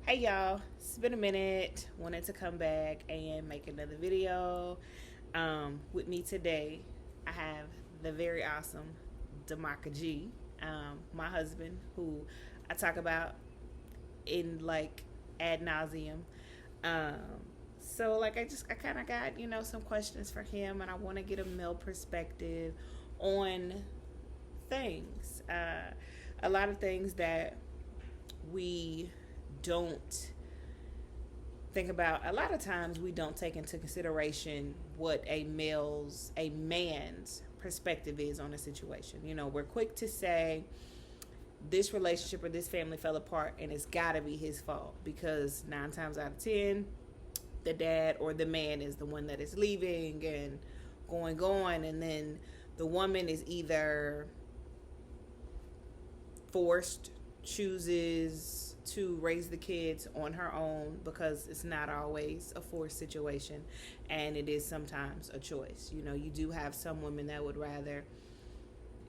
Hey y'all, it's been a minute. Wanted to come back and make another video. With me today, I have the very awesome Damaka G, my husband, who I talk about in like ad nauseum. Um, so I kind of got some questions for him, and I want to get a male perspective on things. A lot of things that we don't think about. A lot of times we don't take into consideration what a man's perspective is on a situation. We're quick to say this relationship or this family fell apart and it's got to be his fault, because 9 times out of 10 the dad or the man is the one that is leaving and going on, and then the woman is either forced, chooses to raise the kids on her own, because it's not always a forced situation, and it is sometimes a choice. You do have some women that would rather,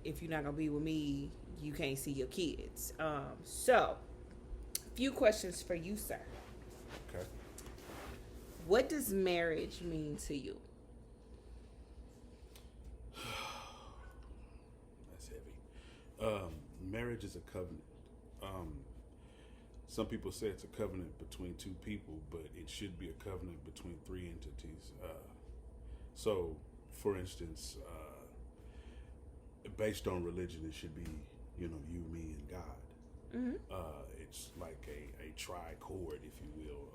if you're not gonna be with me, you can't see your kids. So a few questions for you, sir. Okay. What does marriage mean to you? That's heavy. Marriage is a covenant. Some people say it's a covenant between two people, but it should be a covenant between three entities. So, for instance, based on religion, it should be, you, me, and God. Mm-hmm. It's like a trichord, if you will.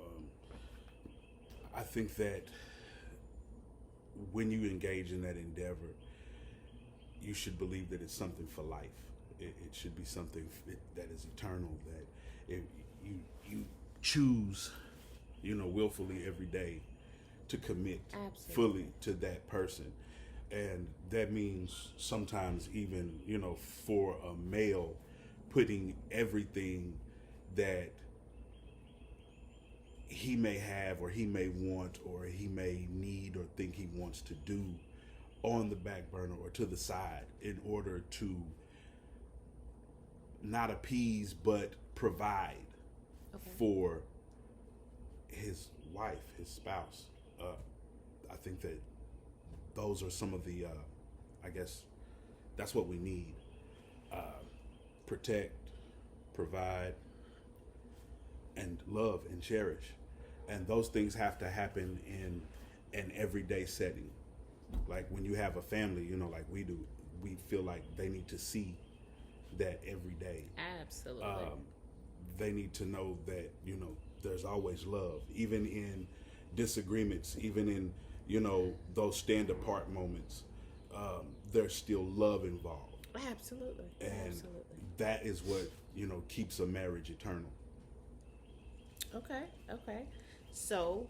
I think that when you engage in that endeavor, you should believe that it's something for life. It should be something that is eternal, that you choose, willfully every day to commit Absolutely. fully to that person. And that means sometimes even, for a male, putting everything that he may have or he may want or he may need or think he wants to do on the back burner or to the side, in order to not appease but provide for his wife, his spouse. I think that those are some of the, I guess that's what we need. Protect, provide, and love and cherish. And those things have to happen in an everyday setting. Like when you have a family, like we do, we feel like they need to see that every day. Absolutely. They need to know that, there's always love, even in disagreements, even in, those stand apart moments. There's still love involved. Absolutely. And Absolutely. that is what, keeps a marriage eternal. Okay. So,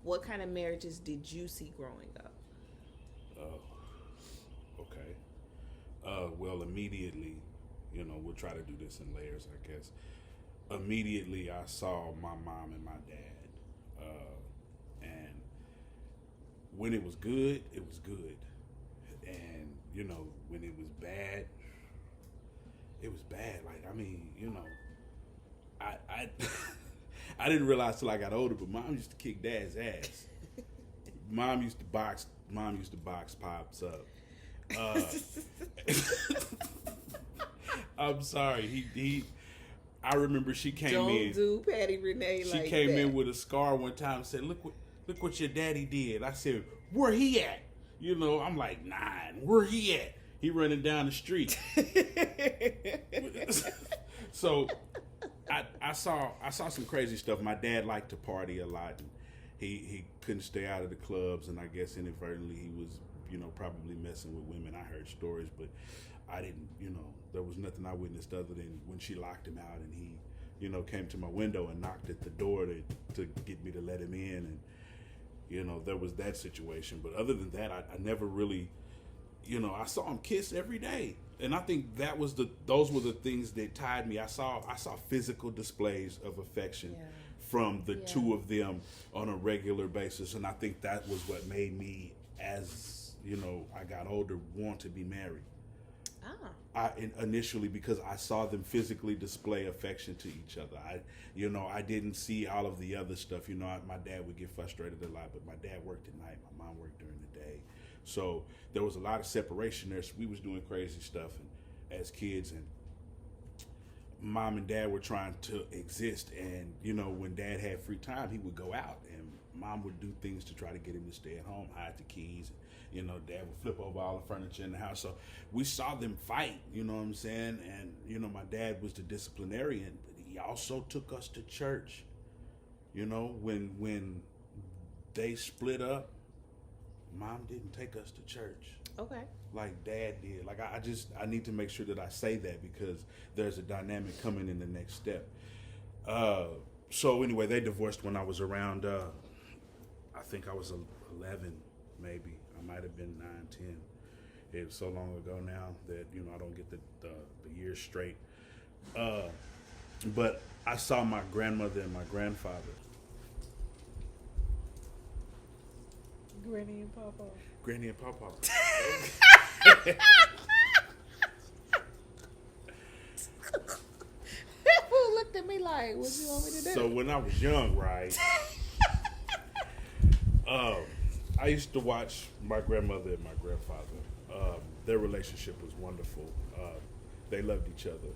what kind of marriages did you see growing up? Okay. Well, immediately, we'll try to do this in layers, I guess. Immediately, I saw my mom and my dad. And when it was good, it was good. And, when it was bad, it was bad. Like, I I didn't realize till I got older, but mom used to kick dad's ass. Mom used to box pops up. I'm sorry. He I remember she came Don't in. do Patty Renee She like came that. in with a scar one time and said, look what your daddy did. I said, where he at? I'm like 9. Where he at? He running down the street. So I saw some crazy stuff. My dad liked to party a lot, and he couldn't stay out of the clubs, and I guess inadvertently he was, probably messing with women. I heard stories, but I didn't, there was nothing I witnessed other than when she locked him out and he, came to my window and knocked at the door to get me to let him in, and there was that situation. But other than that, I never really, I saw him kiss every day. And I think those were the things that tied me. I saw physical displays of affection from the two of them on a regular basis, and I think that was what made me, as I got older, want to be married. initially because I saw them physically display affection to each other. I didn't see all of the other stuff. My dad would get frustrated a lot, but my dad worked at night, my mom worked during the day, so there was a lot of separation there. So we was doing crazy stuff as kids, and mom and dad were trying to exist. And when dad had free time, he would go out, and mom would do things to try to get him to stay at home, hide the keys. Dad would flip over all the furniture in the house. So we saw them fight, you know what I'm saying? And, my dad was the disciplinarian, but he also took us to church. When they split up, mom didn't take us to church. Okay. Like dad did. Like I need to make sure that I say that because there's a dynamic coming in the next step. So anyway, they divorced when I was around, I think I was 11, maybe. I might have been 9, 10. It was so long ago now that, I don't get the years straight. But I saw my grandmother and my grandfather. Granny and Papa. Granny and Papa. People looked at me like, what you want me to do? So when I was young, right, I used to watch my grandmother and my grandfather. Their relationship was wonderful. They loved each other.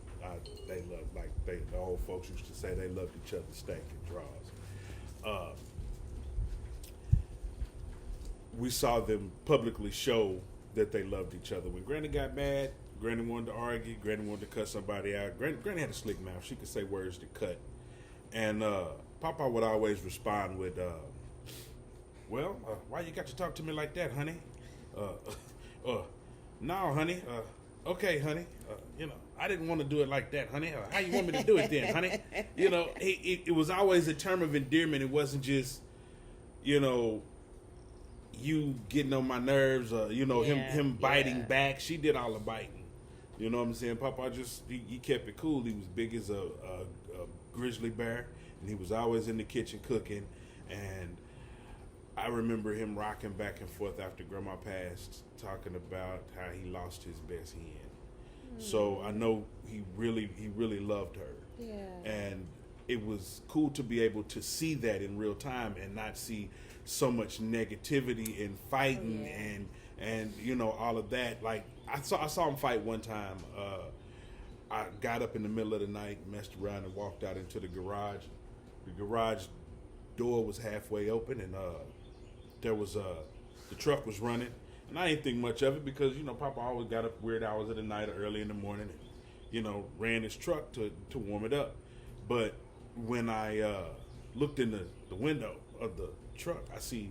The old folks used to say they loved each other steak and draws. We saw them publicly show that they loved each other. When Granny got mad, Granny wanted to argue, Granny wanted to cut somebody out. Granny had a slick mouth. She could say words to cut. And Papa would always respond with, why you got to talk to me like that, honey? No, honey. Okay, honey. I didn't want to do it like that, honey. How you want me to do it then, honey? It was always a term of endearment. It wasn't just, you getting on my nerves, him biting back. She did all the biting. You know what I'm saying? Papa he kept it cool. He was big as a grizzly bear, and he was always in the kitchen cooking. And I remember him rocking back and forth after Grandma passed, talking about how he lost his best hen. So I know he really loved her. Yeah. And it was cool to be able to see that in real time and not see so much negativity and fighting and all of that. Like I saw him fight one time. I got up in the middle of the night, messed around, and walked out into the garage. The garage door was halfway open, and there was the truck was running, and I didn't think much of it because Papa always got up weird hours of the night or early in the morning, and ran his truck to warm it up. But when I looked in the window of the truck, I see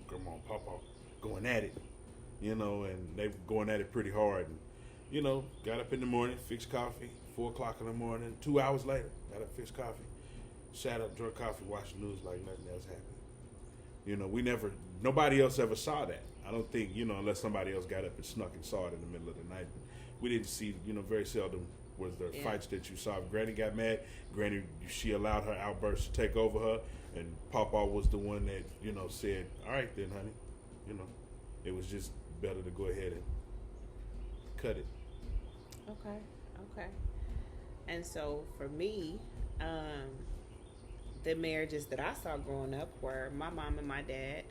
Grandma and Papa going at it, and they were going at it pretty hard. And, got up in the morning, fixed coffee, 4 o'clock in the morning. 2 hours later, got up, fixed coffee, sat up, drank coffee, watched the news like nothing else happened. Nobody else ever saw that. I don't think, unless somebody else got up and snuck and saw it in the middle of the night. We didn't see, very seldom was there fights that you saw. If Granny got mad, Granny, she allowed her outbursts to take over her, and Papa was the one that, said, all right then, honey. It was just better to go ahead and cut it. Okay. And so for me, the marriages that I saw growing up were my mom and my dad,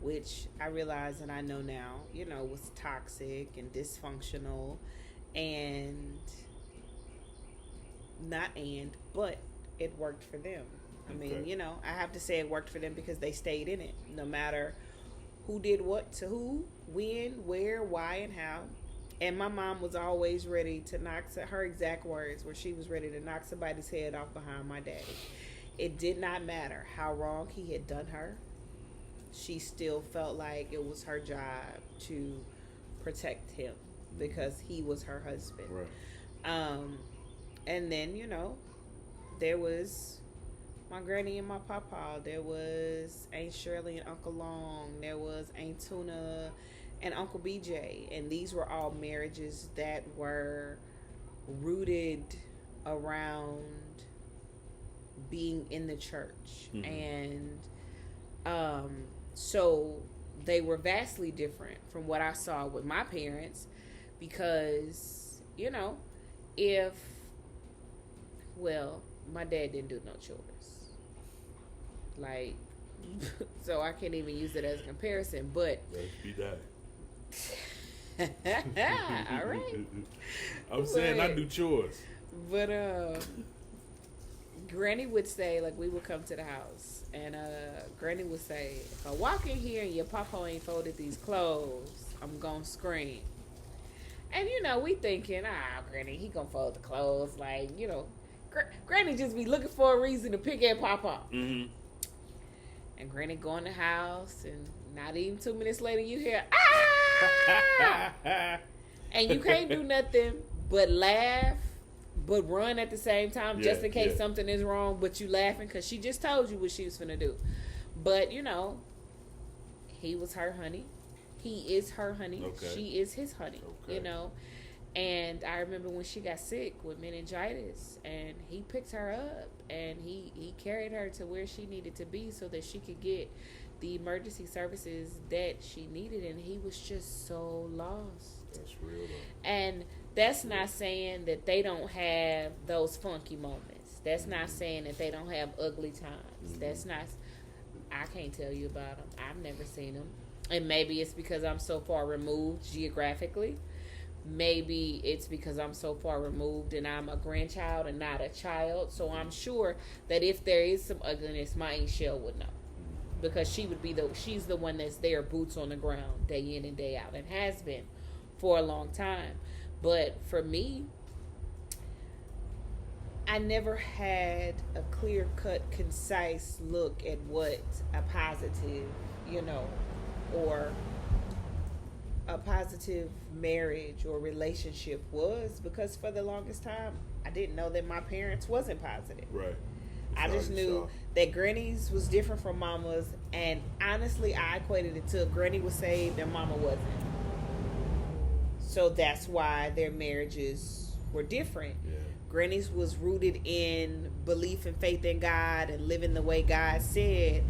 which I realize and I know now, was toxic and dysfunctional, but it worked for them. I mean, I have to say it worked for them because they stayed in it, no matter who did what to who, when, where, why, and how. And my mom was always ready to her exact words were she was ready to knock somebody's head off behind my daddy. It did not matter how wrong he had done her. She still felt like it was her job to protect him because he was her husband. Right. And then, there was my granny and my papa. There was Aunt Shirley and Uncle Long. There was Aunt Tuna and Uncle BJ. And these were all marriages that were rooted around being in the church. Mm-hmm. And so they were vastly different from what I saw with my parents, because, you know, if, well, my dad didn't do no chores. Like, so I can't even use it as a comparison, but. Let's be that. All right. I'm saying I do chores. But Granny would say, like, we would come to the house, and Granny would say, if I walk in here and your papa ain't folded these clothes, I'm gonna scream. And, you know, we thinking, Granny, he gonna fold the clothes. Like, you know, Granny just be looking for a reason to pick at Papa. Mm-hmm. And Granny go in the house, and not even 2 minutes later, you hear, and you can't do nothing but laugh, but run at the same time, just in case something is wrong, but you laughing because she just told you what she was finna do. But, you know, he was her honey. He is her honey. Okay. She is his honey, you know. And I remember when she got sick with meningitis, and he picked her up, and he carried her to where she needed to be so that she could get the emergency services that she needed, and he was just so lost. That's real, though. And that's not saying that they don't have those funky moments. That's not saying that they don't have ugly times. That's not, I can't tell you about them. I've never seen them. And maybe it's because I'm so far removed geographically. Maybe it's because I'm so far removed and I'm a grandchild and not a child. So I'm sure that if there is some ugliness, my Aunt Shell would know. Because she's the one that's there, boots on the ground, day in and day out, and has been for a long time. But for me, I never had a clear-cut, concise look at what a positive, you know, or a positive marriage or relationship was, because for the longest time, I didn't know that my parents wasn't positive. Right. I just knew that Granny's was different from Mama's, and honestly, I equated it to Granny was saved and Mama wasn't. So that's why their marriages were different. Yeah. Granny's was rooted in belief and faith in God and living the way God said,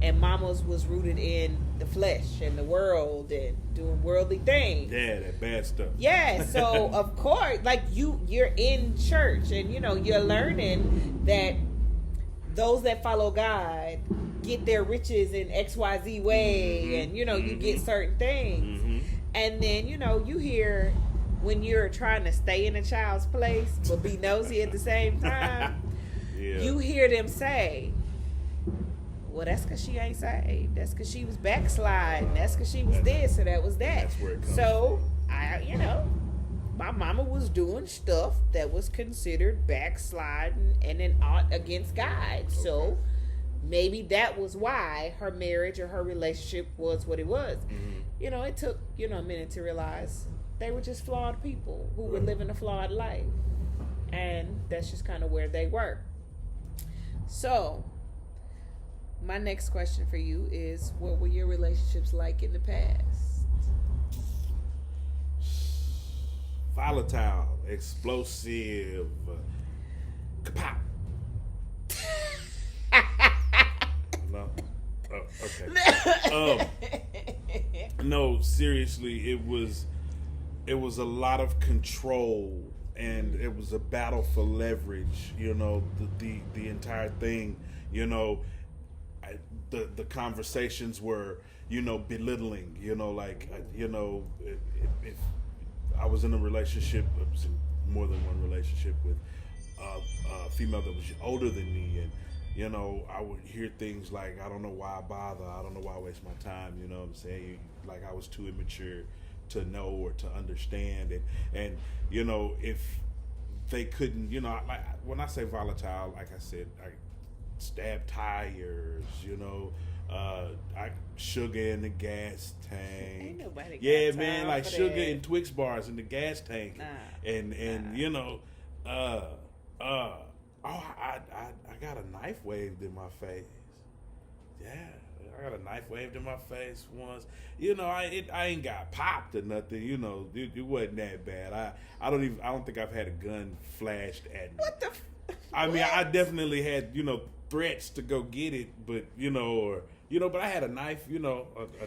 and Mama's was rooted in the flesh and the world and doing worldly things. Yeah, that bad stuff. Yeah, so of course, like you're in church, and you know you're learning that those that follow God get their riches in XYZ way, and you know you get certain things, and then you know you hear when you're trying to stay in a child's place but be nosy at the same time. You hear them say, well, that's because she ain't saved. That's because she was backsliding. That's because she was this or that was that. That's where it comes so, my mama was doing stuff that was considered backsliding and an ought against God. Okay. So, maybe that was why her marriage or her relationship was what it was. You know, it took, a minute to realize they were just flawed people who were living a flawed life. And that's just kind of where they were. So, my next question for you is, what were your relationships like in the past? Volatile, explosive, kapow. No? Oh, okay. No, seriously, it was a lot of control, and it was a battle for leverage, the entire thing, the conversations were, belittling, if I was in a relationship, I was in more than one relationship with a female that was older than me, and, I would hear things like, I don't know why I bother, I don't know why I waste my time, you know what I'm saying? Like I was too immature to know or to understand, and if they couldn't, like when I say volatile, like I said, I stab tires, I sugar in the gas tank. Ain't nobody got yeah, time man, like for sugar that. and Twix bars in the gas tank, and I got a knife waved in my face. Yeah, I got a knife waved in my face once. I ain't got popped or nothing. It wasn't that bad. I don't think I've had a gun flashed at me. What the? I mean, I definitely had, threats to go get it, but, but I had a knife, a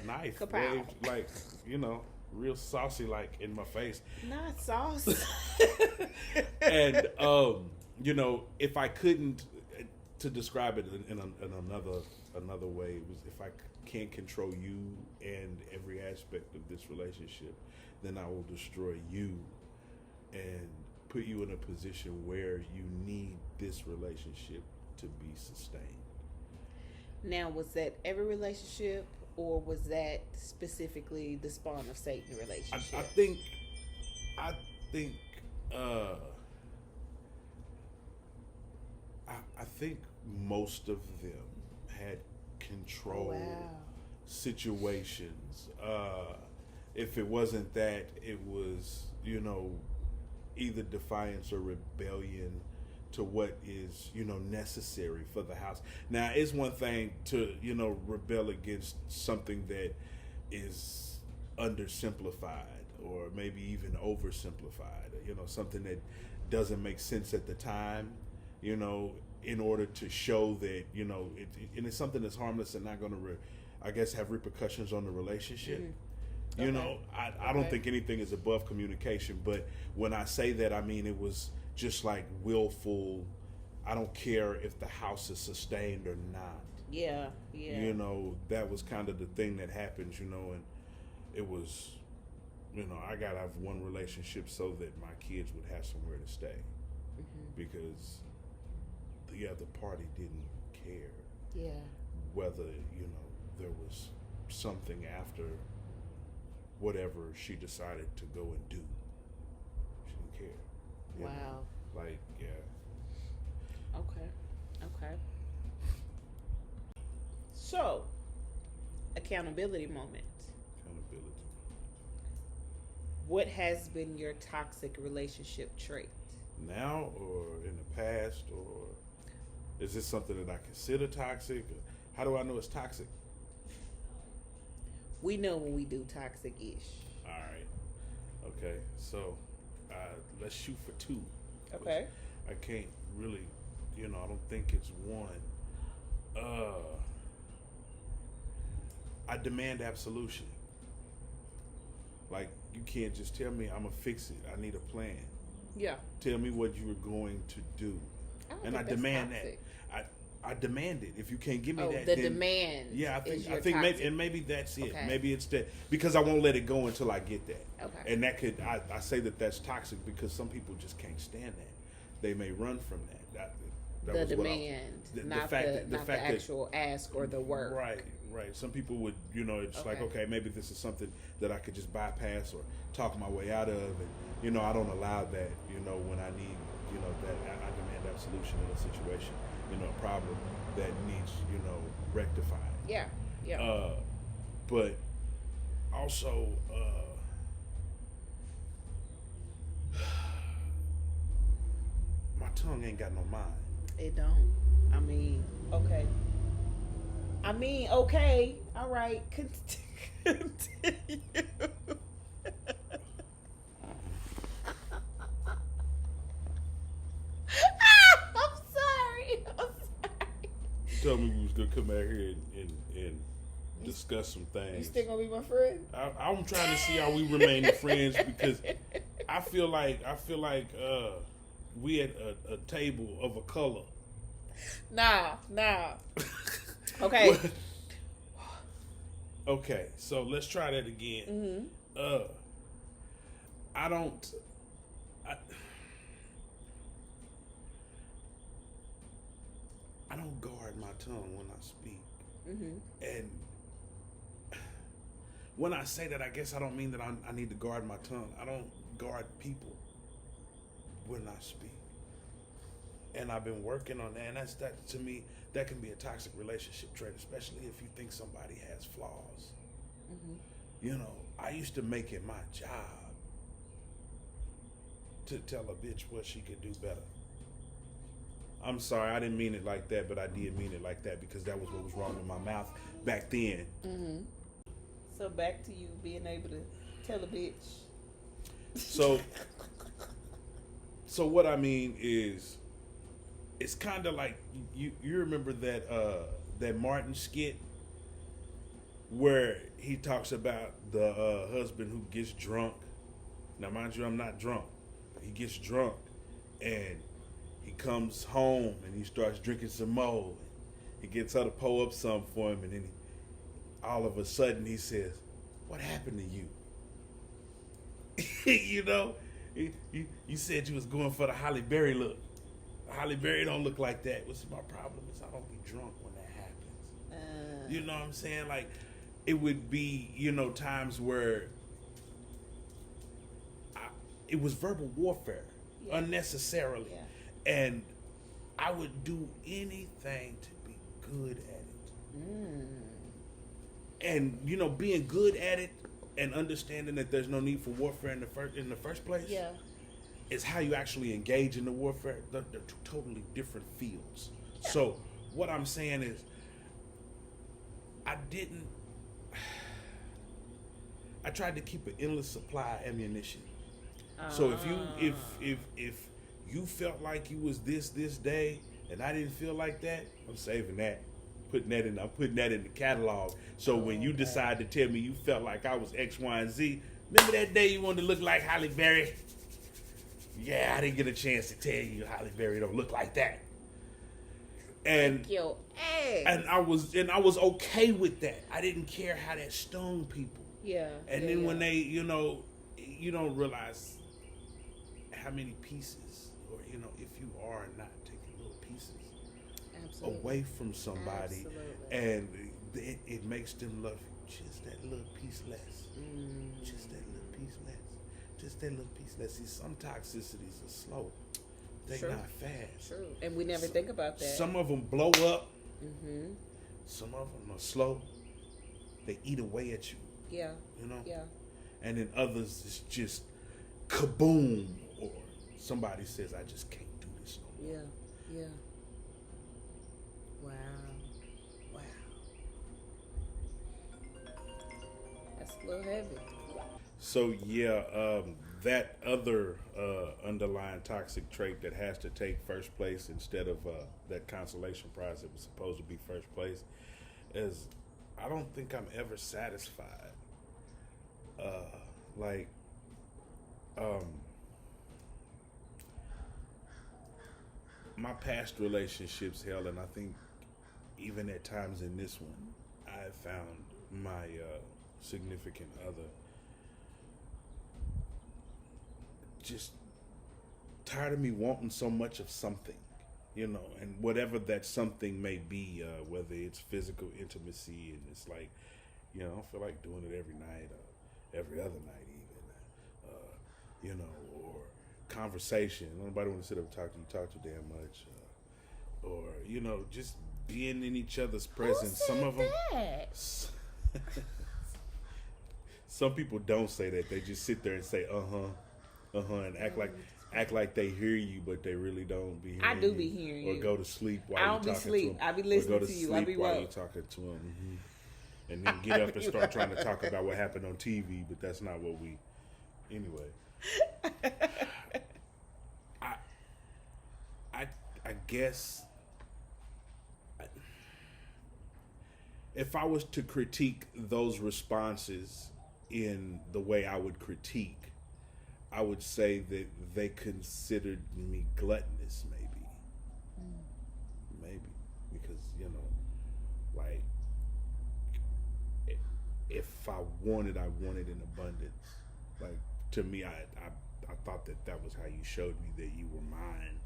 knife Kapow. waved, like, real saucy, like in my face. Not sauce. And you know, if I couldn't to describe it in another way, it was if I can't control you and every aspect of this relationship, then I will destroy you and put you in a position where you need this relationship to be sustained. Now, was that every relationship, or was that specifically the spawn of Satan relationship? I think I think most of them had control situations. If it wasn't that, it was, you know, either defiance or rebellion to what is, you know, necessary for the house. Now, it's one thing to, you know, rebel against something that is undersimplified or maybe even oversimplified, you know, something that doesn't make sense at the time, you know, in order to show that, you know, and it's something that's harmless and not going to, I guess, have repercussions on the relationship. Mm-hmm. You know, I don't think anything is above communication, but when I say that, I mean it was just like willful, I don't care if the house is sustained or not. Yeah. You know, that was kind of the thing that happens, you know, and it was, you know, I got to have one relationship so that my kids would have somewhere to stay. Mm-hmm. Because the other party didn't care. Yeah. Whether, you know, there was something after whatever she decided to go and do. She didn't care. Wow. Know? Like, yeah. Okay. So, accountability moment. Accountability. What has been your toxic relationship trait? Now or in the past, or is this something that I consider toxic? How do I know it's toxic? We know when we do toxic-ish. All right. Okay. So let's shoot for two. Okay. I can't really, you know, I don't think it's one. I demand absolution. Like, you can't just tell me I'm going to fix it. I need a plan. Yeah. Tell me what you were going to do. And I demand toxic. That. I demand it. If you can't give me that, the then, demand. Yeah, I think maybe that's it. Okay. Maybe it's that, because I won't let it go until I get that. Okay. And that could, I say that's toxic because some people just can't stand that. They may run from that. The demand, not the actual ask or the work. Right. Some people would, you know, it's like, okay, maybe this is something that I could just bypass or talk my way out of, and, you know, I don't allow that, you know, when I need, you know, that I demand absolution in a situation, you know, a problem that needs, you know, rectified. Yeah. But also, my tongue ain't got no mind. It don't. I mean, okay. All right. Continue. I'm sorry. You told me we was gonna come out here and discuss some things. You still gonna be my friend? I'm trying to see how we remain friends, because I feel like we at a table of a color. Nah. Okay. Okay, so let's try that again. Mm-hmm. I don't guard my tongue when I speak. Mm-hmm. And when I say that, I guess I don't mean that I need to guard my tongue. I don't guard people when I speak. And I've been working on that, and that to me, that can be a toxic relationship trait, especially if you think somebody has flaws. Mm-hmm. You know, I used to make it my job to tell a bitch what she could do better. I'm sorry, I didn't mean it like that, but I did mean it like that because that was what was wrong with my mouth back then. Mm-hmm. So back to you being able to tell a bitch. So what I mean is, it's kind of like you remember that Martin skit where he talks about the husband who gets drunk. Now, mind you, I'm not drunk. But he gets drunk, and he comes home, and he starts drinking some more. He gets her to pull up something for him, and then all of a sudden he says, "What happened to you?" You know, you said you was going for the Halle Berry look. Halle Berry don't look like that. What's my problem is I don't be drunk when that happens. You know what I'm saying? Like, it would be, times where it was verbal warfare unnecessarily. Yeah. And I would do anything to be good at it. And, being good at it and understanding that there's no need for warfare in the first place is how you actually engage in the warfare. They're two totally different fields. Yeah. So what I'm saying is I tried to keep an endless supply of ammunition. So if you felt like you was this day and I didn't feel like that, I'm saving that. I'm putting that in the catalog. So when you decide to tell me you felt like I was X, Y, and Z, remember that day you wanted to look like Halle Berry? Yeah, I didn't get a chance to tell you Halle Berry don't look like that. And I was okay with that. I didn't care how that stung people. Yeah. And then when they, you don't realize how many pieces, or if you are not taking little pieces away from somebody, and it makes them love you just that little piece less. Just that little piece less. Just that little piece less. See, some toxicities are slow. They're not fast. True. And we never think about that. Some of them blow up. Some of them are slow. They eat away at you. Yeah. Yeah. And then others is just kaboom, or somebody says, "I just can't do this no more." Yeah. Yeah. Wow. That's a little heavy. So that other underlying toxic trait that has to take first place instead of that consolation prize that was supposed to be first place is, I don't think I'm ever satisfied. My past relationships, hell, and I think even at times in this one, I found my significant other just tired of me wanting so much of something, and whatever that something may be, whether it's physical intimacy, and it's like, I don't feel like doing it every night, or every other night even, or conversation. Nobody want to sit up and talk too damn much, or just being in each other's presence. Who said Some of them. That? Some people don't say that. They just sit there and say and act like they hear you, but they really don't be hearing you. I do be hearing you. Or go to sleep while you're talking to them. I don't be sleep. I be listening to you. I be while you're talking to them. Mm-hmm. And then get up and start trying to talk about what happened on TV, but that's not what we... Anyway. I guess... if I was to critique those responses in the way I would critique, I would say that they considered me gluttonous, maybe. Because, if I wanted in abundance. Like, to me, I thought that was how you showed me that you were mine,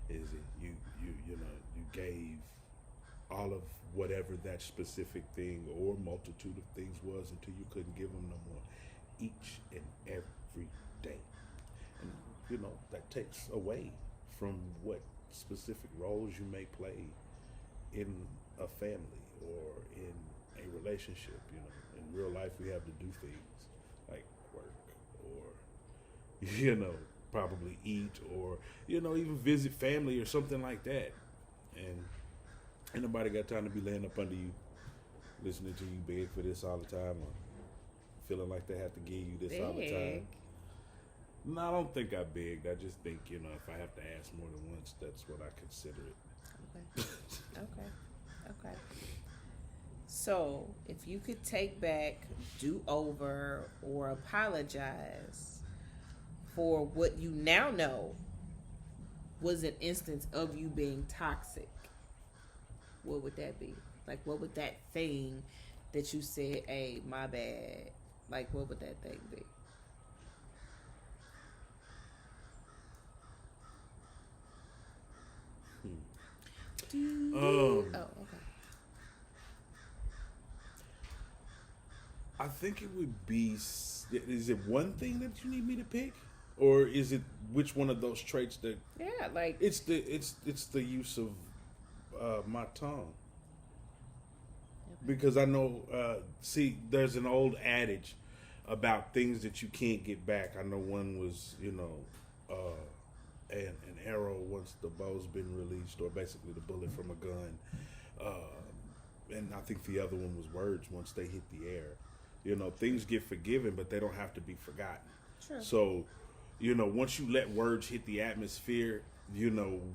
is that you gave all of whatever that specific thing or multitude of things was until you couldn't give them no more, each and every day. And that takes away from what specific roles you may play in a family or in a relationship. In real life we have to do things like work, or probably eat, or even visit family or something like that. And ain't nobody got time to be laying up under you, listening to you beg for this all the time, or feeling like they have to give you this all the time. No, I don't think I begged. I just think, if I have to ask more than once, that's what I consider it. Okay. So, if you could take back, do over, or apologize for what you now know was an instance of you being toxic, what would that be? Like, what would that thing that you said, hey, my bad, like, what would that thing be? Oh, okay. I think it would be. Is it one thing that you need me to pick, or is it which one of those traits that? Yeah, like It's the use of my tongue, because I know. See, there's an old adage about things that you can't get back. I know one was, an arrow once the bow's been released, or basically the bullet from a gun. And I think the other one was words once they hit the air. Things get forgiven, but they don't have to be forgotten. True. So, once you let words hit the atmosphere,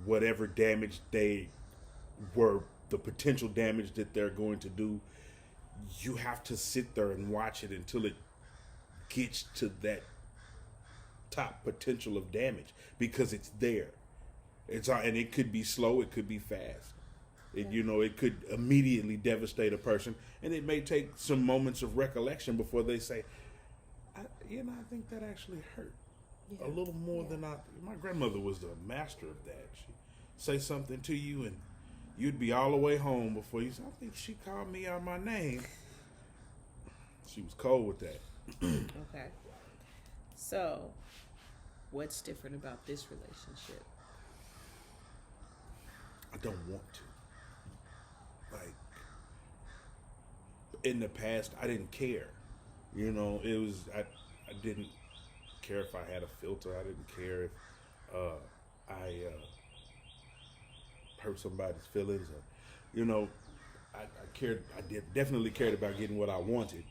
whatever damage they were, the potential damage that they're going to do, you have to sit there and watch it until it gets to that top potential of damage, because it's there. And it could be slow, it could be fast. It could immediately devastate a person, and it may take some moments of recollection before they say, I think that actually hurt a little more than my grandmother was the master of that. She'd say something to you, and you'd be all the way home before you said, I think she called me out my name. She was cold with that. Okay. So, what's different about this relationship? I don't want to. Like, in the past, I didn't care. It was, I didn't care if I had a filter. I didn't care if I hurt somebody's feelings. I cared. Definitely cared about getting what I wanted.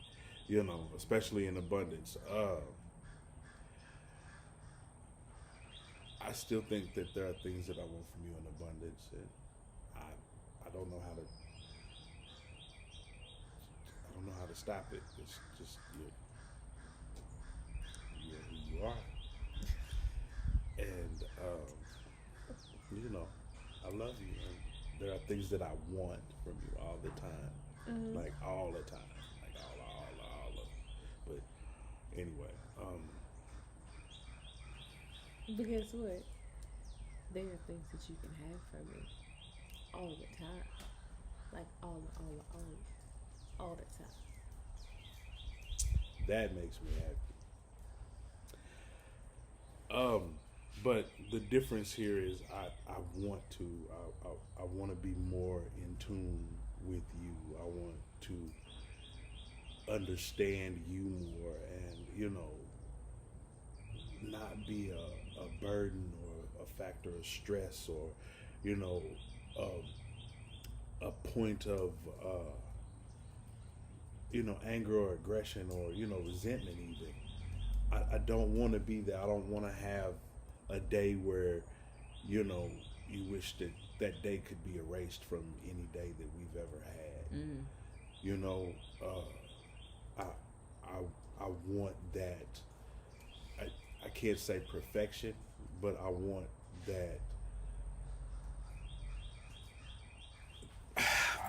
Especially in abundance. I still think that there are things that I want from you in abundance, and I don't know how to. I don't know how to stop it. It's just you're who you are, and I love you, and there are things that I want from you all the time, like all the time, like all of. But anyway, But guess what? There are things that you can have from me all the time, like all the time. that makes me happy. But the difference here is I want to I want to be more in tune with you. I want to understand you more, and not be a burden or a factor of stress, or a point of anger or aggression, or resentment even. I don't want to be there. I don't want to have a day where you wish that that day could be erased from any day that we've ever had. I want that. I can't say perfection, but I want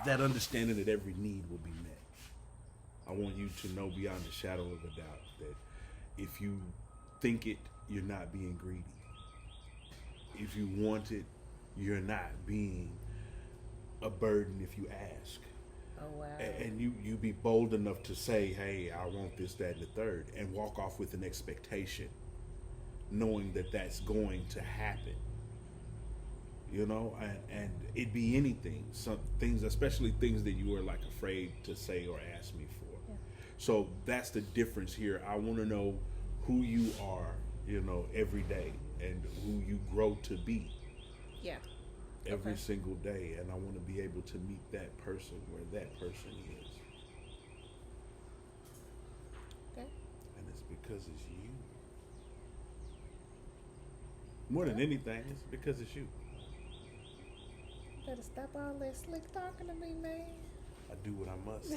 that understanding that every need will be met. I want you to know beyond a shadow of a doubt that if you think it, you're not being greedy. If you want it, you're not being a burden if you ask. Oh, wow. And you be bold enough to say, hey, I want this, that, and the third, and walk off with an expectation, knowing that that's going to happen. And it be anything, some things, especially things that you are like afraid to say or ask me for. Yeah. So that's the difference here. I want to know who you are, every day, and who you grow to be. Yeah. Every single day, and I want to be able to meet that person where that person is. Okay. And it's because it's you. More than anything, it's because it's you. Better stop all that slick talking to me, man. I do what I must.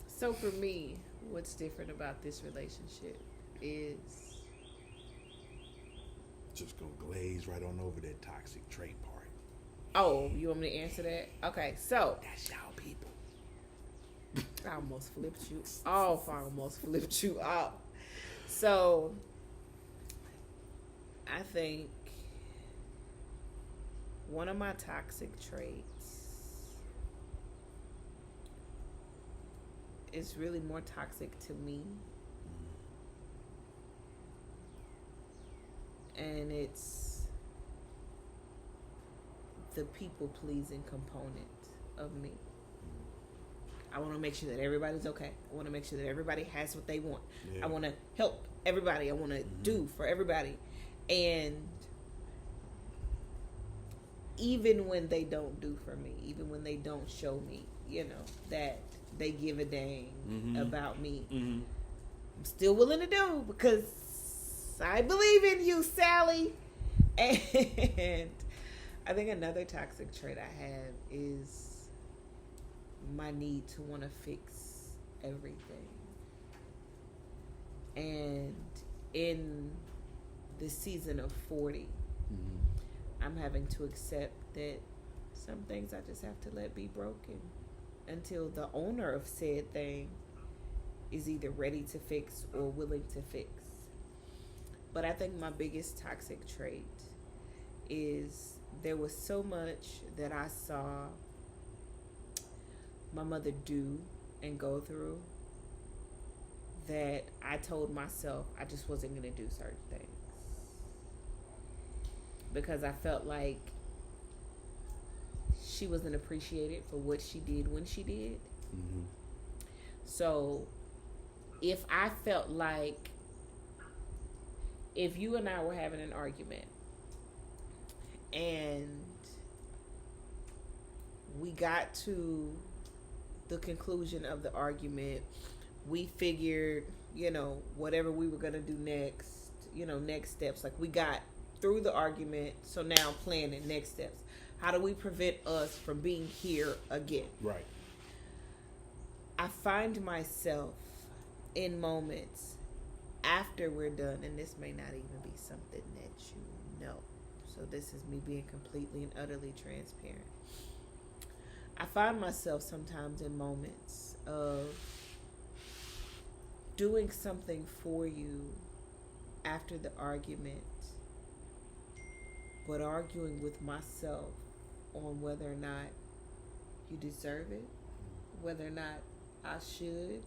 So for me, what's different about this relationship is just gonna glaze right on over that toxic trait part. Oh, you want me to answer that? Okay, so That's y'all people. I almost flipped you off. I almost flipped you off. So I think one of my toxic traits is really more toxic to me. And it's the people pleasing component of me. I want to make sure that everybody's okay. I want to make sure that everybody has what they want. Yeah. I want to help everybody. I want to do for everybody. And even when they don't do for me, even when they don't show me, that they give a dang about me, I'm still willing to do because I believe in you, Sally. And I think another toxic trait I have is my need to want to fix everything. And in the season of 40, I'm having to accept that some things I just have to let be broken until the owner of said thing is either ready to fix or willing to fix. But I think my biggest toxic trait is there was so much that I saw my mother do and go through that I told myself I just wasn't going to do certain things because I felt like she wasn't appreciated for what she did when she did. So if I felt like if you and I were having an argument and we got to the conclusion of the argument, we figured, whatever we were going to do next, next steps. Like we got through the argument, so now I'm planning next steps. How do we prevent us from being here again? Right. I find myself in moments after we're done, and this may not even be something that you know. So this is me being completely and utterly transparent. I find myself sometimes in moments of doing something for you after the argument, but arguing with myself on whether or not you deserve it, whether or not I should.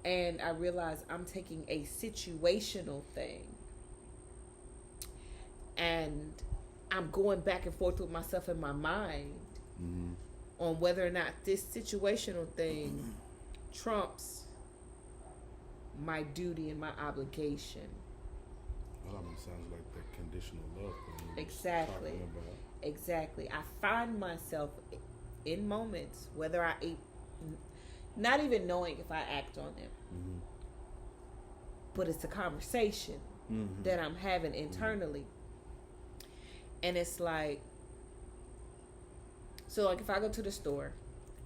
And I realize I'm taking a situational thing and I'm going back and forth with myself in my mind on whether or not this situational thing trumps my duty and my obligation. Well, that sounds like the conditional love thing. Exactly. I find myself in moments, whether I not even knowing if I act on them, but it's a conversation that I'm having internally. And it's like, so like if I go to the store,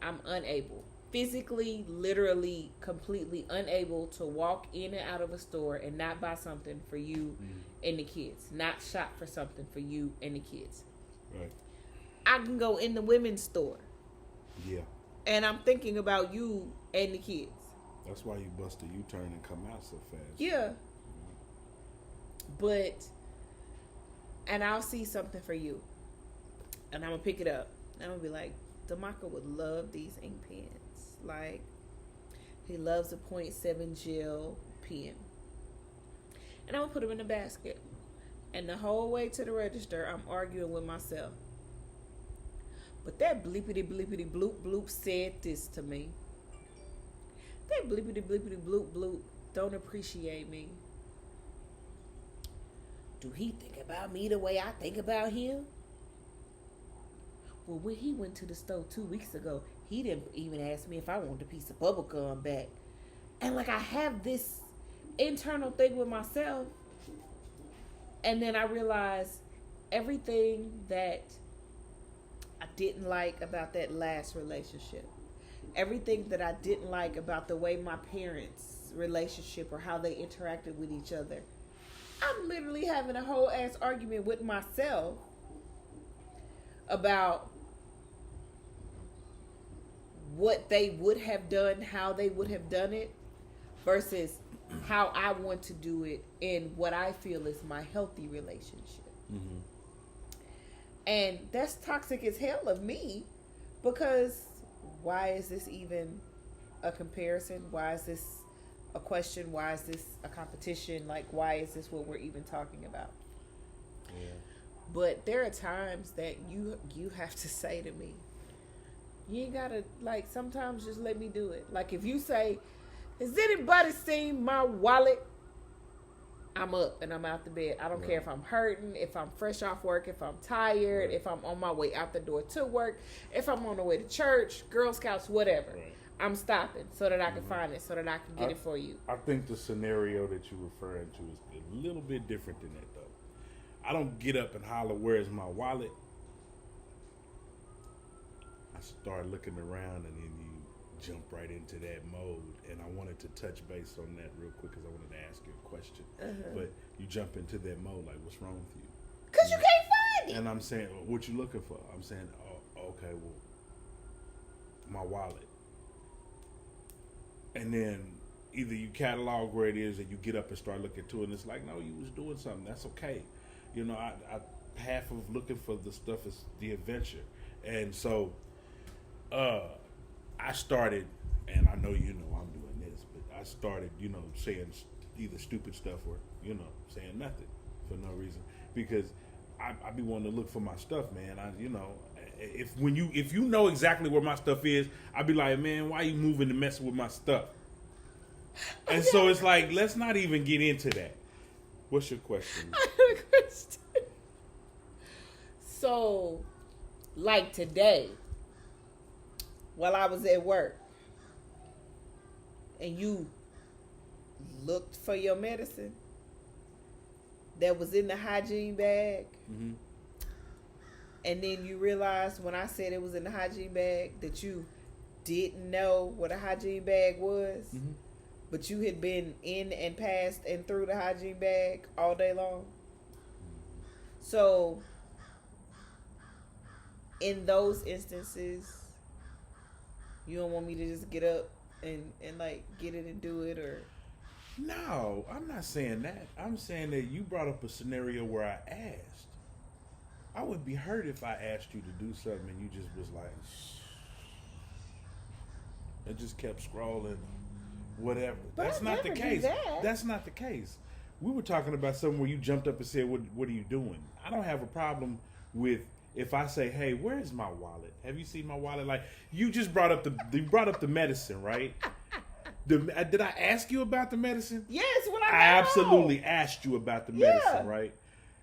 I'm unable, physically, literally, completely unable to walk in and out of a store and not buy something for you and the kids, not shop for something for you and the kids. Right. I can go in the women's store. Yeah. And I'm thinking about you and the kids. That's why you bust a U-turn and come out so fast. Yeah. But, and I'll see something for you. And I'm going to pick it up. And I'm going to be like, DeMarco would love these ink pens. Like, he loves a .7 gel pen. And I'm going to put them in the basket. And the whole way to the register, I'm arguing with myself. But that bleepity bleepity bloop bloop said this to me. That bleepity bleepity bloop bloop don't appreciate me. Do he think about me the way I think about him? Well, when he went to the store 2 weeks ago, he didn't even ask me if I wanted a piece of bubble gum back. And like I have this internal thing with myself. And then I realize everything that I didn't like about that last relationship. Everything that I didn't like about the way my parents' relationship or how they interacted with each other. I'm literally having a whole ass argument with myself about what they would have done, how they would have done it, versus how I want to do it in what I feel is my healthy relationship. Mm-hmm. And that's toxic as hell of me, because why is this even a comparison? Why is this a question? Why is this a competition? Like, why is this what we're even talking about? Yeah. But there are times that you have to say to me, you ain't gotta, like, sometimes just let me do it. Like, if you say, has anybody seen my wallet? I'm up and I'm out the bed. I don't care if I'm hurting, if I'm fresh off work, if I'm tired, if I'm on my way out the door to work, if I'm on the way to church, Girl Scouts, whatever. Right. I'm stopping so that I can find it, so that I can get it for you. I think the scenario that you're referring to is a little bit different than that, though. I don't get up and holler, where's my wallet? I start looking around, and then you jump right into that mode. And I wanted to touch base on that real quick because I wanted to ask you a question. But you jump into that mode, like, what's wrong with you? Because you can't find it. And I'm saying, what you looking for? I'm saying, oh, okay, well, my wallet. And then either you catalog where it is, and you get up and start looking to it, and it's like, no, you was doing something. That's okay. You know, I half of looking for the stuff is the adventure. And so I started, and I know you know I'm doing this, but I started, you know, saying either stupid stuff or, you know, saying nothing for no reason. Because I be wanting to look for my stuff, man. If you know exactly where my stuff is, I'd be like, man, why you moving and messing with my stuff? And so it's like, let's not even get into that. What's your question? I have a question. So, like today, while I was at work, and you looked for your medicine that was in the hygiene bag, and then you realized when I said it was in the hygiene bag that you didn't know what a hygiene bag was, but you had been in and past and through the hygiene bag all day long. So, in those instances, you don't want me to just get up and like get it and do it, or? No, I'm not saying that. I'm saying that you brought up a scenario where I asked. I would be hurt if I asked you to do something and you just was like, and just kept scrolling, whatever. But that's not the case. That's not the case. We were talking about something where you jumped up and said, what are you doing? I don't have a problem with if I say, hey, where's my wallet? Have you seen my wallet? Like, you just brought up the medicine, right? Did I ask you about the medicine? Yes, when I absolutely asked you about the medicine, right?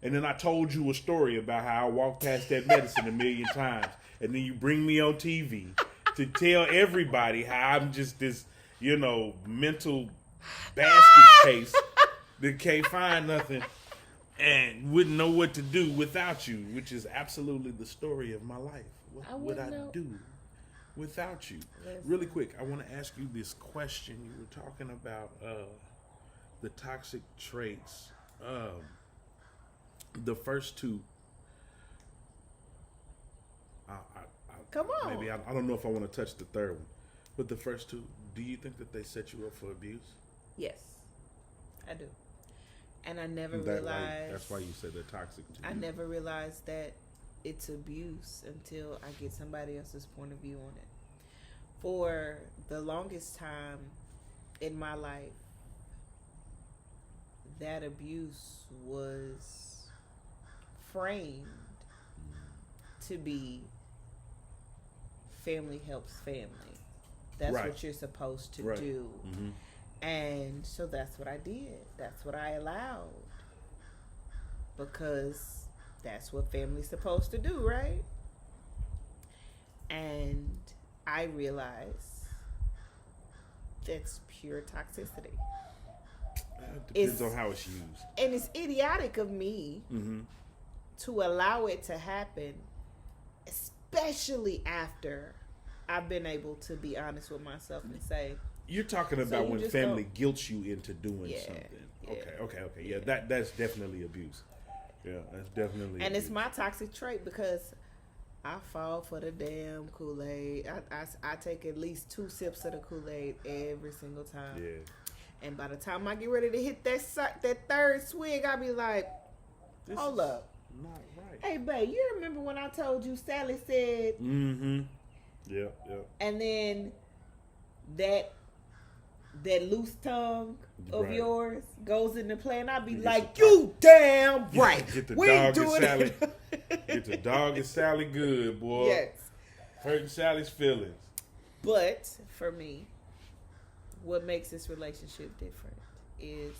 And then I told you a story about how I walked past that medicine a million times. And then you bring me on TV to tell everybody how I'm just this, you know, mental basket case that can't find nothing and wouldn't know what to do without you, which is absolutely the story of my life. What would I do without you? Listen. Really quick, I want to ask you this question. You were talking about the toxic traits. The first two. Come on. Maybe I don't know if I want to touch the third one, but the first two. Do you think that they set you up for abuse? Yes, I do. And I never realized. That's why you said they're toxic to you. I never realized that it's abuse until I get somebody else's point of view on it. For the longest time in my life, that abuse was framed to be family helps family. That's what you're supposed to do. And so that's what I did. That's what I allowed. Because that's what family's supposed to do, right? And I realized that's pure toxicity. It depends on how it's used. And it's idiotic of me to allow it to happen, especially after I've been able to be honest with myself and say, you're talking about you when just family don't- guilts you into doing Yeah, something. yeah. Okay. Yeah, that's definitely abuse. Yeah, that's definitely And abuse. it's my toxic trait because I fall for the damn Kool-Aid. I take at least 2 sips of the Kool-Aid every single time. Yeah. And by the time I get ready to hit that third swig, I be like, This hold is up. not right. Hey, babe, you remember when I told you Sally said, Mm-hmm. Yeah. and then that loose tongue of Right. yours goes into play, and I be You like, get the you damn right. Get the We ain't dog and doing Sally. it. Get the dog and Sally good, boy. Yes. Hurting Sally's feelings. But for me, what makes this relationship different is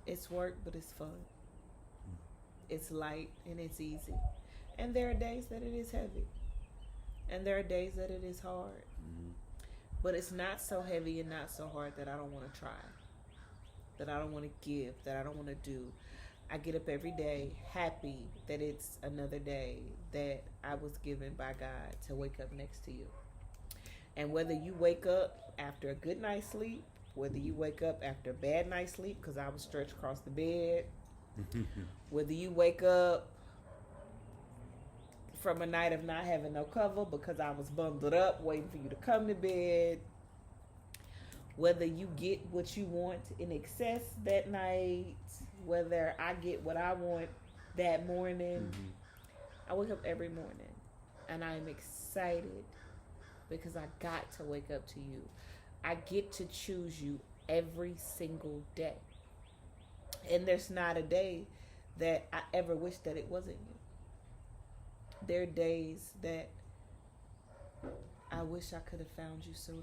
it's work, but it's fun. It's light and it's easy. And there are days that it is heavy. And there are days that it is hard. Mm-hmm. But it's not so heavy and not so hard that I don't want to try, that I don't want to give, that I don't want to do. I get up every day happy that it's another day that I was given by God to wake up next to you. And whether you wake up after a good night's sleep, whether you wake up after a bad night's sleep because I was stretched across the bed, whether you wake up from a night of not having no cover because I was bundled up waiting for you to come to bed, whether you get what you want in excess that night, whether I get what I want that morning, I wake up every morning and I'm excited because I got to wake up to you. I get to choose you every single day. And there's not a day that I ever wish that it wasn't you. There are days that I wish I could have found you sooner.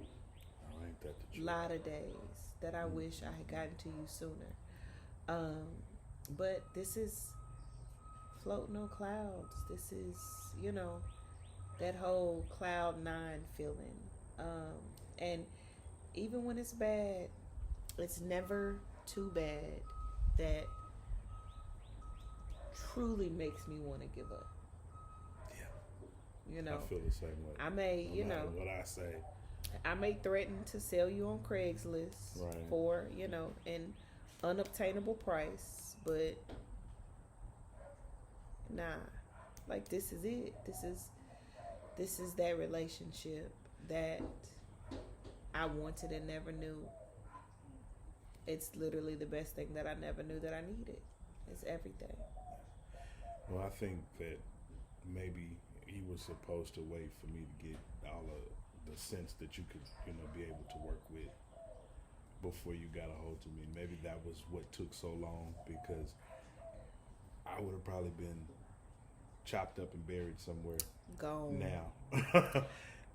Oh, ain't that the truth? Lot of days that I wish I had gotten to you sooner. But this is floating on clouds. This is, that whole cloud 9 feeling. And even when it's bad, it's never too bad that truly makes me want to give up. Yeah. I feel the same way. I may, no matter what I say. I may threaten to sell you on Craigslist for, an unobtainable price, but nah, like this is it. This is that relationship that I wanted and never knew. It's literally the best thing that I never knew that I needed. It's everything. Well, I think that maybe you were supposed to wait for me to get all of the sense that you could, be able to work with before you got a hold of me. Maybe that was what took so long, because I would have probably been chopped up and buried somewhere. Gone. Now.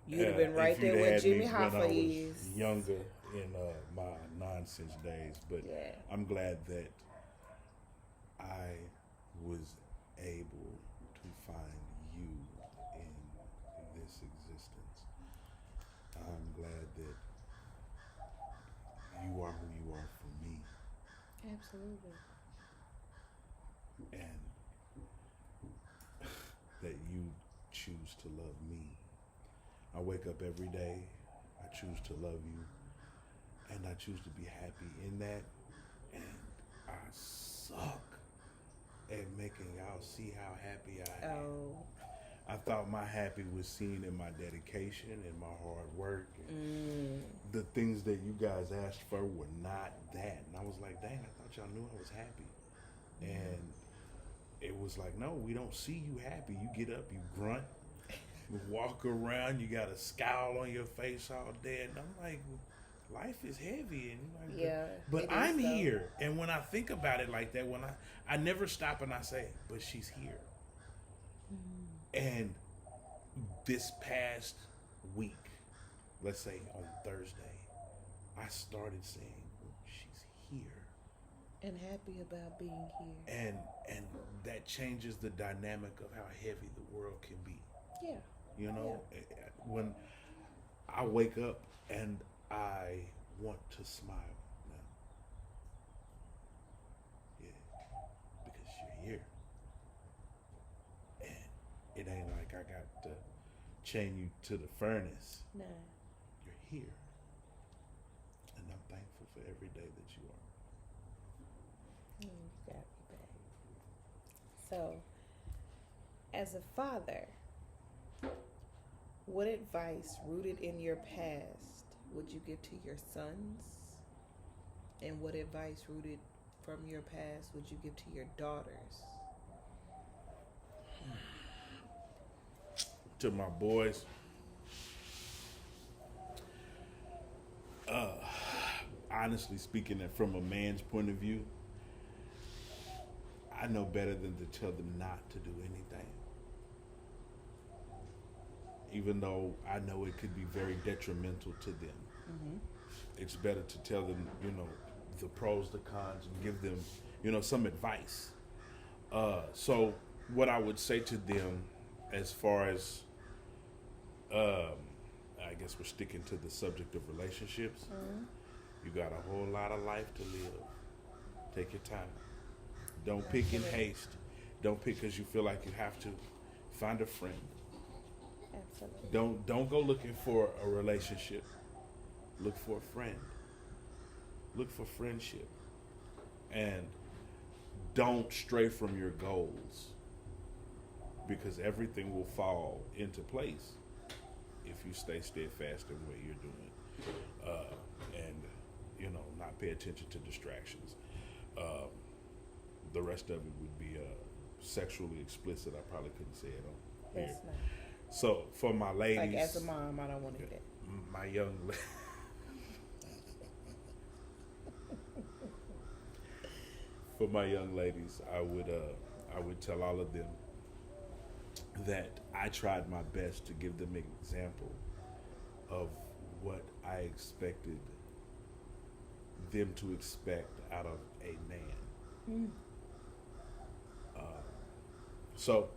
You'd have been right there where Jimmy Hoffa is. Younger in my nonsense days, but yeah. I'm glad that I was able to find you in this existence. I'm glad that you are who you are for me. Absolutely. And that you choose to love me. I wake up every day, I choose to love you, and I choose to be happy in that. And I suck at making y'all see how happy I am. Oh. I thought my happy was seen in my dedication and my hard work. And the things that you guys asked for were not that. And I was like, dang, I thought y'all knew I was happy. And it was like, no, we don't see you happy. You get up, you grunt, you walk around, you got a scowl on your face all day. And I'm like, life is heavy. And like, yeah, but I'm here. And when I think about it like that, when I never stop and I say, but she's here. And this past week, let's say on Thursday, I started saying, she's here. And happy about being here. And that changes the dynamic of how heavy the world can be. Yeah. When I wake up and I want to smile now. Yeah. Because you're here. And chain you to the furnace. No. You're here. And I'm thankful for every day that you are. You got me back. So, as a father, what advice rooted in your past would you give to your sons? And what advice rooted from your past would you give to your daughters? To my boys, honestly speaking, and from a man's point of view, I know better than to tell them not to do anything. Even though I know it could be very detrimental to them. Mm-hmm. It's better to tell them, the pros, the cons, and give them, some advice. So what I would say to them as far as, I guess we're sticking to the subject of relationships. Mm-hmm. You got a whole lot of life to live. Take your time. Don't pick in haste. Don't pick because you feel like you have to. Find a friend. Absolutely. Don't go looking for a relationship. Look for a friend. Look for friendship. And don't stray from your goals, because everything will fall into place if you stay steadfast in what you're doing, and not pay attention to distractions. The rest of it would be sexually explicit. I probably couldn't say it on here. Yes, no. So for my ladies, Like as a mom, I don't want to do that. My young for my young ladies, I would tell all of them that I tried my best to give them an example of what I expected them to expect out of a man. So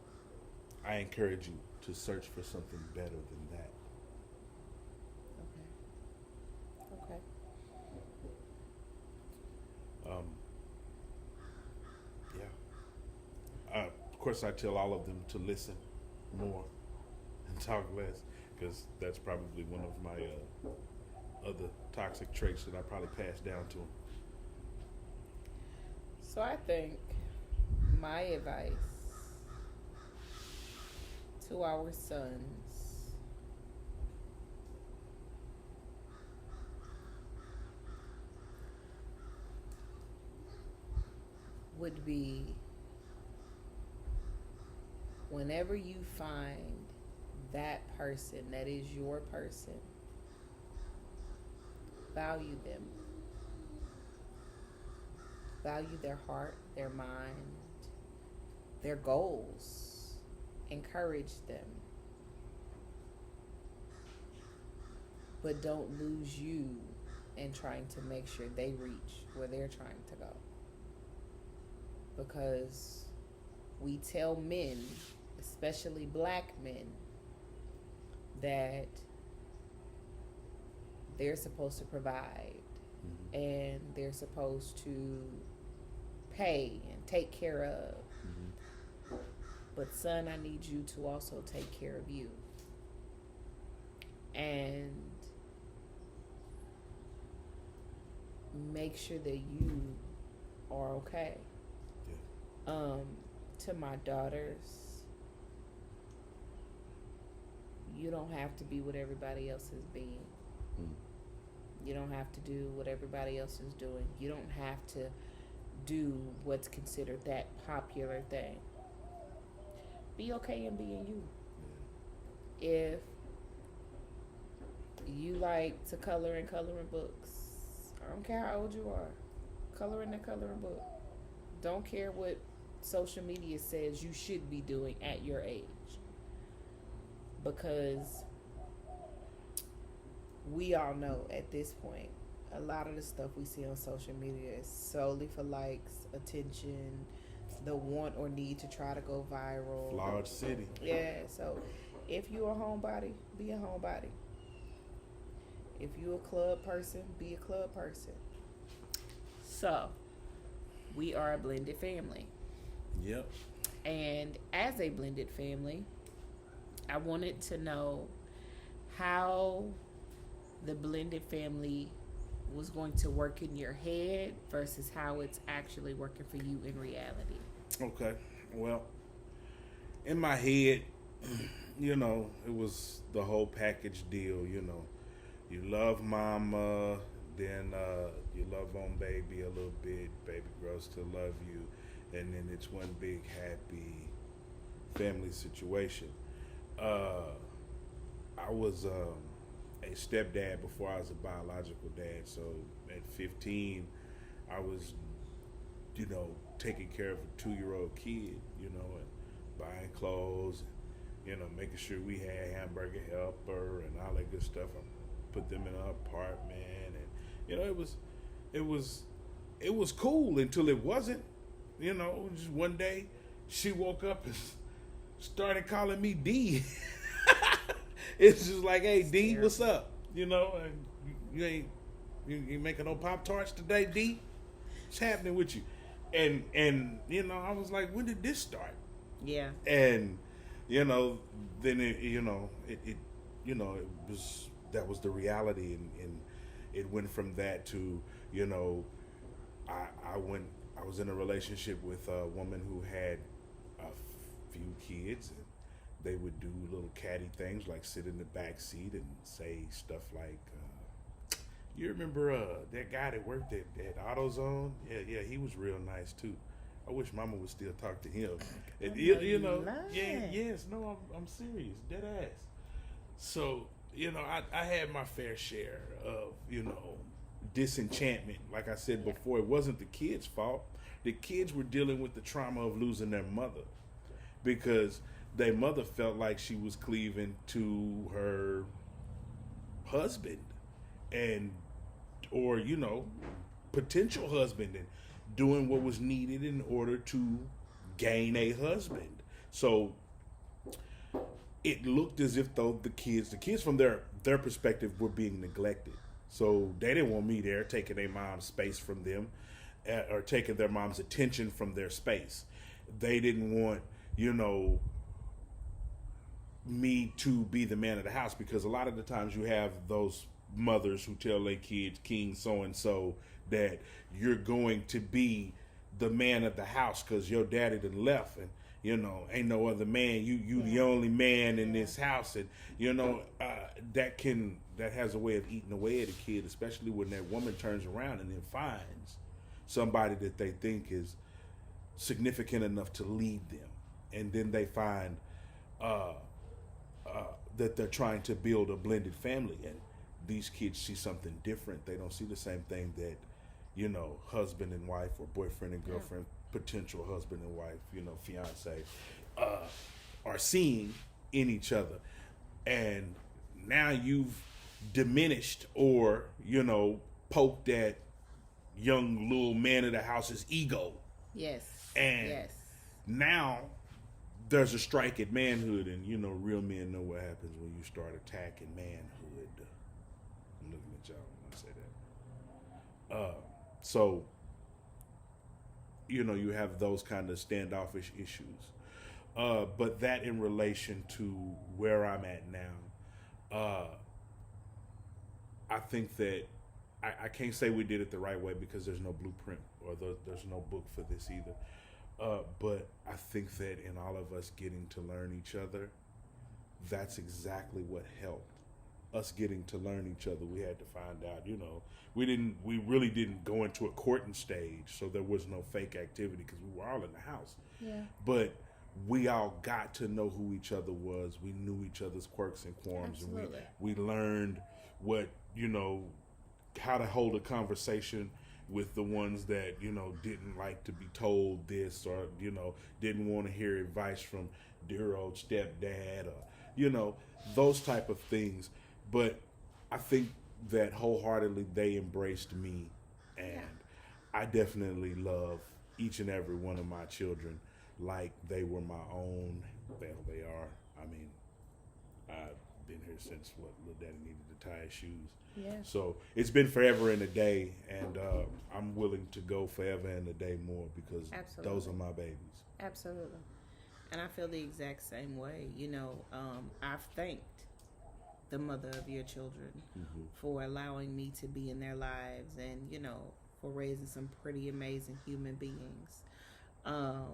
I encourage you to search for something better than that. Okay. Yeah. Of course, I tell all of them to listen more and talk less, because that's probably one of my other toxic traits that I probably passed down to them. So I think my advice to our sons would be, whenever you find that person that is your person, value them. Value their heart, their mind, their goals. Encourage them. But don't lose you in trying to make sure they reach where they're trying to go. Because we tell men, especially black men, that they're supposed to provide, Mm-hmm. and they're supposed to pay and take care of. Mm-hmm. But son, I need you to also take care of you. And make sure that you are okay. Yeah. To my daughters, you don't have to be what everybody else is being. Mm. You don't have to do what everybody else is doing. You don't have to do what's considered that popular thing. Be okay in being you. If you like to color in coloring books, I don't care how old you are, color in the coloring book. Don't care what social media says you should be doing at your age. Because we all know at this point, a lot of the stuff we see on social media is solely for likes, attention, the want or need to try to go viral. Large city. Yeah, so if you're a homebody, be a homebody. If you're a club person, be a club person. So, we are a blended family. Yep. And as a blended family, I wanted to know how the blended family was going to work in your head versus how it's actually working for you in reality. Okay. Well, in my head, it was the whole package deal. You love mama, then you love on baby a little bit. Baby grows to love you, and then it's one big happy family situation. Uh, I was a stepdad before I was a biological dad. So at 15, I was, taking care of a 2-year-old kid, and buying clothes, making sure we had hamburger helper and all that good stuff. I put them in an apartment, and it was cool until it wasn't. Just one day, she woke up and started calling me D. It's just like, hey, D, what's up? And you ain't making no Pop-Tarts today, D? What's happening with you? And I was like, when did this start? Yeah. And then it was, that was the reality, and it went from that to I was in a relationship with a woman who had a few kids, and they would do little catty things like sit in the back seat and say stuff like, you remember that guy that worked at AutoZone? Yeah, he was real nice too. I wish mama would still talk to him. And I'm serious, dead ass. So, I had my fair share of, disenchantment. Like I said before, it wasn't the kids' fault. The kids were dealing with the trauma of losing their mother, because their mother felt like she was cleaving to her husband or potential husband, and doing what was needed in order to gain a husband. So it looked as if though the kids from their perspective were being neglected. So they didn't want me there taking their mom's space from them, or taking their mom's attention from their space. They didn't want, me to be the man of the house, because a lot of the times you have those mothers who tell their kids, King so-and-so, that you're going to be the man of the house because your daddy done left, and ain't no other man. You the only man in this house, and that has a way of eating away at a kid, especially when that woman turns around and then finds somebody that they think is significant enough to lead them, and then they find that they're trying to build a blended family, and these kids see something different. They don't see the same thing that husband and wife, or boyfriend and girlfriend, potential husband and wife, fiance, are seeing in each other. And now you've diminished or poked at young little man of the house's ego. Yes. And now there's a strike at manhood, and real men know what happens when you start attacking manhood. I'm looking at y'all when I say that. So you have those kind of standoffish issues, but that in relation to where I'm at now, I think that I can't say we did it the right way, because there's no blueprint, or there's no book for this either. But I think that in all of us getting to learn each other, that's exactly what helped us getting to learn each other. We had to find out, we really didn't go into a courting stage, so there was no fake activity because we were all in the house. Yeah. But we all got to know who each other was. We knew each other's quirks and qualms. Absolutely. And we learned what, how to hold a conversation with the ones that, didn't like to be told this, or, didn't want to hear advice from dear old stepdad, or, those type of things. But I think that wholeheartedly they embraced me, and I definitely love each and every one of my children like they were my own. Well, they are. I mean, I've been here since little daddy needed to tie his shoes. Yeah. So it's been forever and a day, and I'm willing to go forever and a day more, because Absolutely. those are my babies. Absolutely. And I feel the exact same way. I've thanked the mother of your children for allowing me to be in their lives and, for raising some pretty amazing human beings. Um,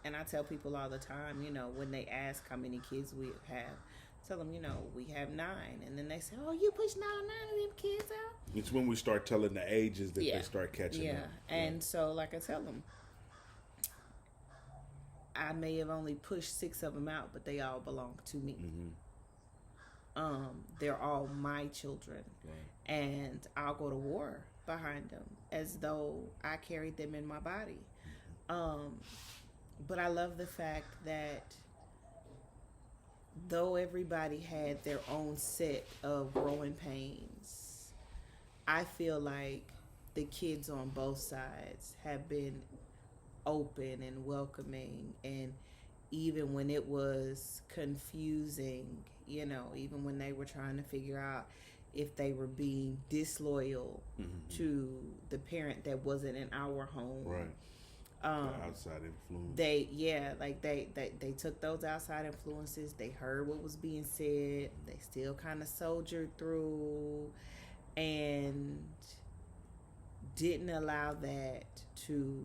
and I tell people all the time, when they ask how many kids we have, tell them, we have 9. And then they say, oh, you pushed 9 of them kids out? It's when we start telling the ages that they start catching up. And so, like I tell them, I may have only pushed 6 of them out, but they all belong to me. They're all my children. Right. And I'll go to war behind them as though I carried them in my body. But I love the fact that though everybody had their own set of growing pains, I feel like the kids on both sides have been open and welcoming, and even when it was confusing, even when they were trying to figure out if they were being disloyal to the parent that wasn't in our home. Right. Outside influence. They took those outside influences. They heard what was being said. They still kind of soldiered through and didn't allow that to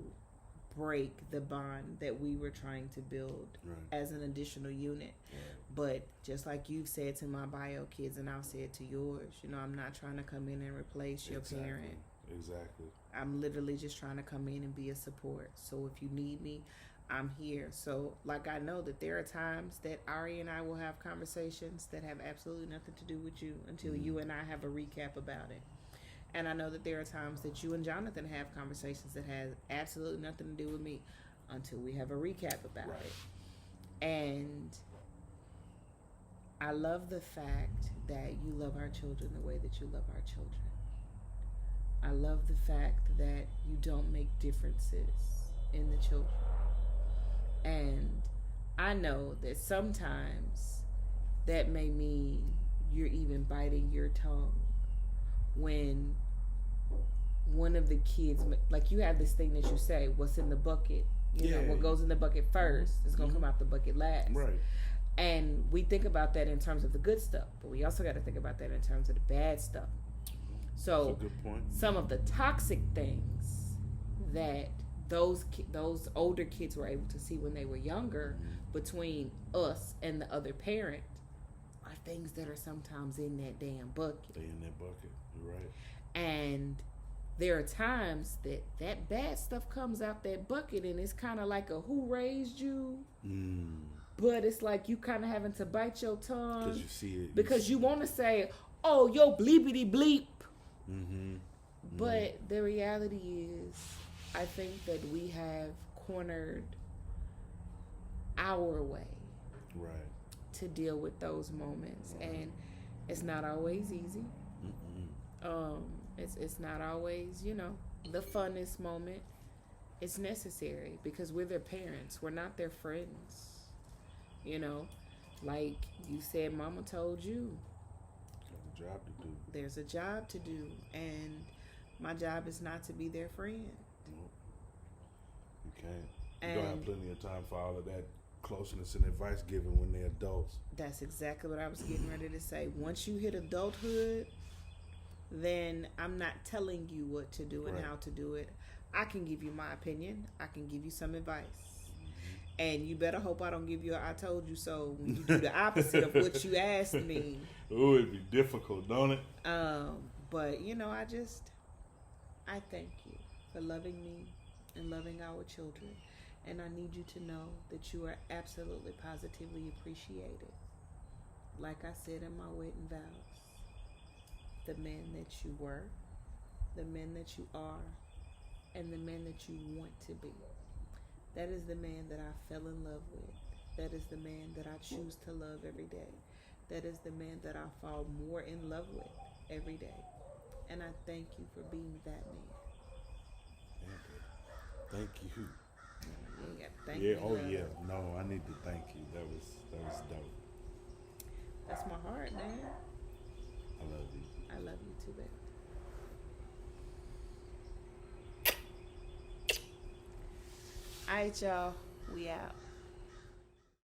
break the bond that we were trying to build as an additional unit. Right. But just like you've said to my bio kids and I've said to yours, I'm not trying to come in and replace your parent. Exactly. I'm literally just trying to come in and be a support. So if you need me, I'm here. So like I know that there are times that Ari and I will have conversations that have absolutely nothing to do with you until you and I have a recap about it. And I know that there are times that you and Jonathan have conversations that have absolutely nothing to do with me until we have a recap about it. And I love the fact that you love our children the way that you love our children. I love the fact that you don't make differences in the children. And I know that sometimes that may mean you're even biting your tongue when one of the kids, like you have this thing that you say, what's in the bucket, what goes in the bucket first is going to come out the bucket last. Right. And we think about that in terms of the good stuff, but we also got to think about that in terms of the bad stuff. So that's a good point. Some of the toxic things that those older kids were able to see when they were younger between us and the other parent are things that are sometimes in that damn bucket. They in that bucket. You're right. And there are times that bad stuff comes out that bucket and it's kind of like a who raised you? But it's like you kind of having to bite your tongue. Because you see it. Because you want to say, oh, yo, bleepity bleep. But the reality is, I think that we have cornered our way to deal with those moments. And it's not always easy. It's not always, the funnest moment. It's necessary because we're their parents. We're not their friends. Like you said, Mama told you. Job to do. There's a job to do, and my job is not to be their friend. Nope. You can't. You don't have plenty of time for all of that closeness and advice giving when they're adults. That's exactly what I was getting ready to say. Once you hit adulthood, then I'm not telling you what to do and how to do it. I can give you my opinion. I can give you some advice. And you better hope I don't give you a I told you so when you do the opposite of what you asked me. Oh, it'd be difficult, don't it? But, I thank you for loving me and loving our children. And I need you to know that you are absolutely, positively appreciated. Like I said in my wedding vows, the man that you were, the man that you are, and the man that you want to be. That is the man that I fell in love with. That is the man that I choose to love every day. That is the man that I fall more in love with every day. And I thank you for being that man. Thank you. You ain't got to thank me. Oh yeah. No, I need to thank you. That was dope. That's my heart, man. I love you. I love you too, baby. All right, y'all. We out.